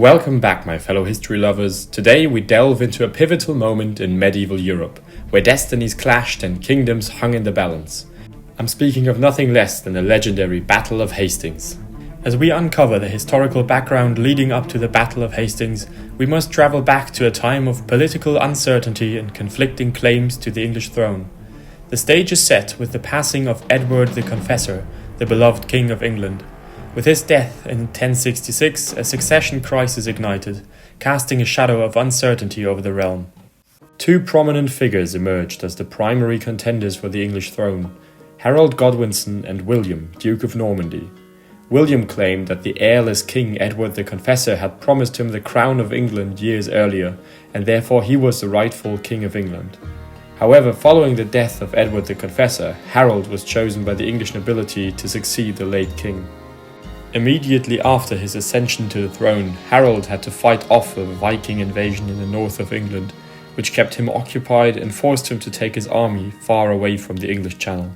Welcome back, my fellow history lovers. Today we delve into a pivotal moment in medieval Europe, where destinies clashed and kingdoms hung in the balance. I'm speaking of nothing less than the legendary Battle of Hastings. As we uncover the historical background leading up to the Battle of Hastings, we must travel back to a time of political uncertainty and conflicting claims to the English throne. The stage is set with the passing of Edward the Confessor, the beloved King of England. With his death in 1066, a succession crisis ignited, casting a shadow of uncertainty over the realm. Two prominent figures emerged as the primary contenders for the English throne: Harold Godwinson and William, Duke of Normandy. William claimed that the heirless King Edward the Confessor had promised him the crown of England years earlier, and therefore he was the rightful King of England. However, following the death of Edward the Confessor, Harold was chosen by the English nobility to succeed the late king. Immediately after his ascension to the throne, Harold had to fight off a Viking invasion in the north of England, which kept him occupied and forced him to take his army far away from the English Channel.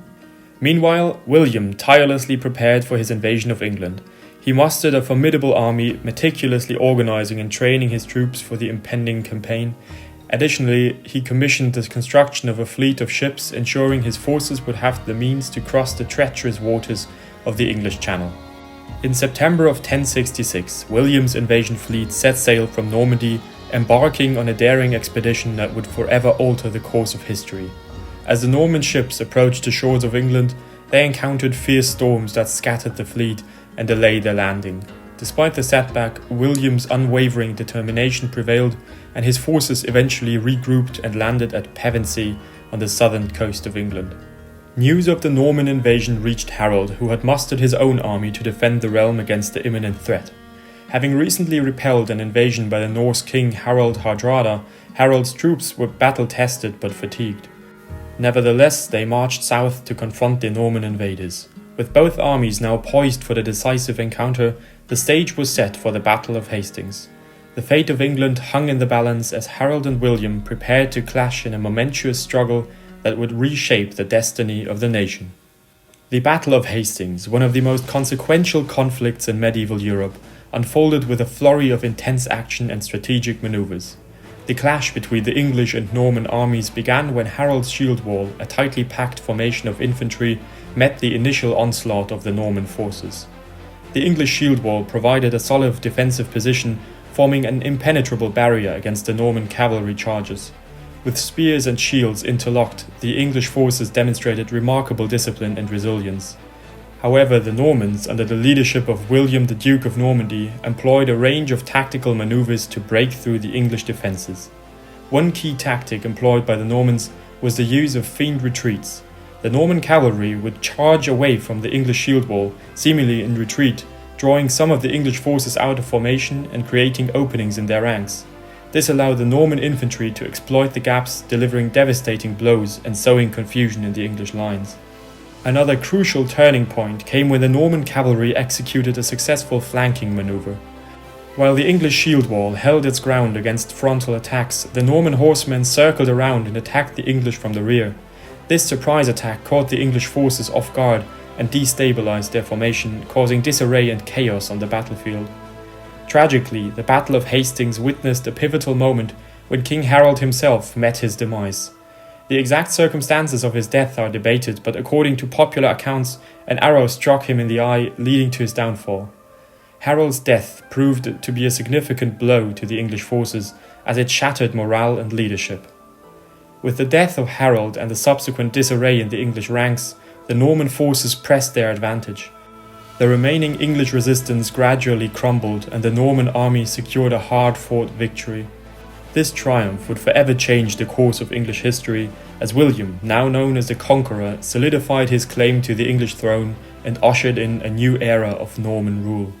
Meanwhile, William tirelessly prepared for his invasion of England. He mustered a formidable army, meticulously organizing and training his troops for the impending campaign. Additionally, he commissioned the construction of a fleet of ships, ensuring his forces would have the means to cross the treacherous waters of the English Channel. In September of 1066, William's invasion fleet set sail from Normandy, embarking on a daring expedition that would forever alter the course of history. As the Norman ships approached the shores of England, they encountered fierce storms that scattered the fleet and delayed their landing. Despite the setback, William's unwavering determination prevailed, and his forces eventually regrouped and landed at Pevensey on the southern coast of England. News of the Norman invasion reached Harold, who had mustered his own army to defend the realm against the imminent threat. Having recently repelled an invasion by the Norse king Harald Hardrada, Harold's troops were battle-tested but fatigued. Nevertheless, they marched south to confront the Norman invaders. With both armies now poised for the decisive encounter, the stage was set for the Battle of Hastings. The fate of England hung in the balance as Harold and William prepared to clash in a momentous struggle that would reshape the destiny of the nation. The Battle of Hastings, one of the most consequential conflicts in medieval Europe, unfolded with a flurry of intense action and strategic maneuvers. The clash between the English and Norman armies began when Harold's shield wall, a tightly packed formation of infantry, met the initial onslaught of the Norman forces. The English shield wall provided a solid defensive position, forming an impenetrable barrier against the Norman cavalry charges. With spears and shields interlocked, the English forces demonstrated remarkable discipline and resilience. However, the Normans, under the leadership of William the Duke of Normandy, employed a range of tactical maneuvers to break through the English defences. One key tactic employed by the Normans was the use of feigned retreats. The Norman cavalry would charge away from the English shield wall, seemingly in retreat, drawing some of the English forces out of formation and creating openings in their ranks. This allowed the Norman infantry to exploit the gaps, delivering devastating blows and sowing confusion in the English lines. Another crucial turning point came when the Norman cavalry executed a successful flanking maneuver. While the English shield wall held its ground against frontal attacks, the Norman horsemen circled around and attacked the English from the rear. This surprise attack caught the English forces off guard and destabilized their formation, causing disarray and chaos on the battlefield. Tragically, the Battle of Hastings witnessed a pivotal moment when King Harold himself met his demise. The exact circumstances of his death are debated, but according to popular accounts, an arrow struck him in the eye, leading to his downfall. Harold's death proved to be a significant blow to the English forces, as it shattered morale and leadership. With the death of Harold and the subsequent disarray in the English ranks, the Norman forces pressed their advantage. The remaining English resistance gradually crumbled, and the Norman army secured a hard-fought victory. This triumph would forever change the course of English history, as William, now known as the Conqueror, solidified his claim to the English throne and ushered in a new era of Norman rule.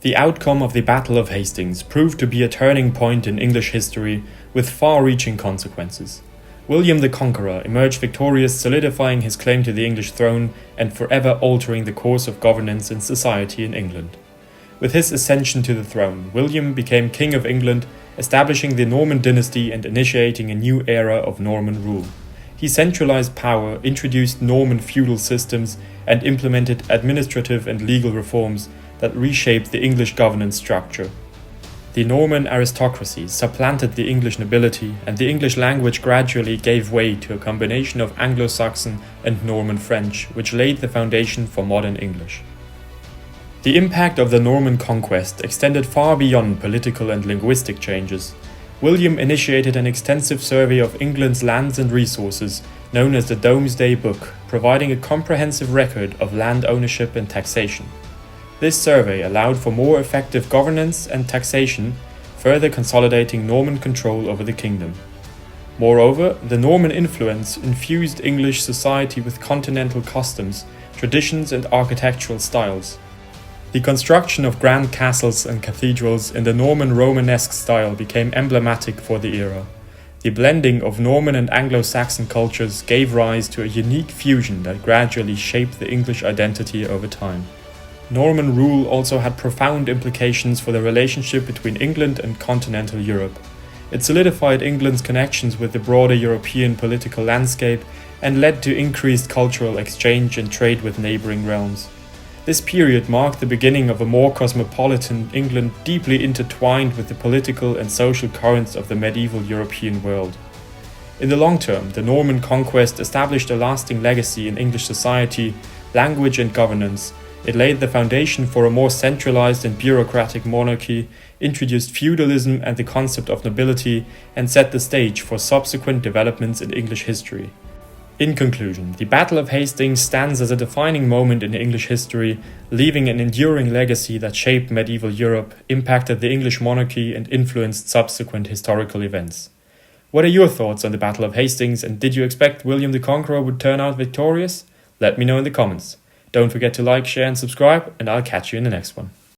The outcome of the Battle of Hastings proved to be a turning point in English history with far-reaching consequences. William the Conqueror emerged victorious, solidifying his claim to the English throne and forever altering the course of governance and society in England. With his ascension to the throne, William became King of England, establishing the Norman dynasty and initiating a new era of Norman rule. He centralized power, introduced Norman feudal systems, and implemented administrative and legal reforms that reshaped the English governance structure. The Norman aristocracy supplanted the English nobility, and the English language gradually gave way to a combination of Anglo-Saxon and Norman French, which laid the foundation for modern English. The impact of the Norman conquest extended far beyond political and linguistic changes. William initiated an extensive survey of England's lands and resources, known as the Domesday Book, providing a comprehensive record of land ownership and taxation. This survey allowed for more effective governance and taxation, further consolidating Norman control over the kingdom. Moreover, the Norman influence infused English society with continental customs, traditions and architectural styles. The construction of grand castles and cathedrals in the Norman Romanesque style became emblematic for the era. The blending of Norman and Anglo-Saxon cultures gave rise to a unique fusion that gradually shaped the English identity over time. Norman rule also had profound implications for the relationship between England and continental Europe. It solidified England's connections with the broader European political landscape and led to increased cultural exchange and trade with neighbouring realms. This period marked the beginning of a more cosmopolitan England deeply intertwined with the political and social currents of the medieval European world. In the long term, the Norman conquest established a lasting legacy in English society, language and governance. It laid the foundation for a more centralized and bureaucratic monarchy, introduced feudalism and the concept of nobility, and set the stage for subsequent developments in English history. In conclusion, the Battle of Hastings stands as a defining moment in English history, leaving an enduring legacy that shaped medieval Europe, impacted the English monarchy, and influenced subsequent historical events. What are your thoughts on the Battle of Hastings, and did you expect William the Conqueror would turn out victorious? Let me know in the comments. Don't forget to like, share and subscribe, and I'll catch you in the next one.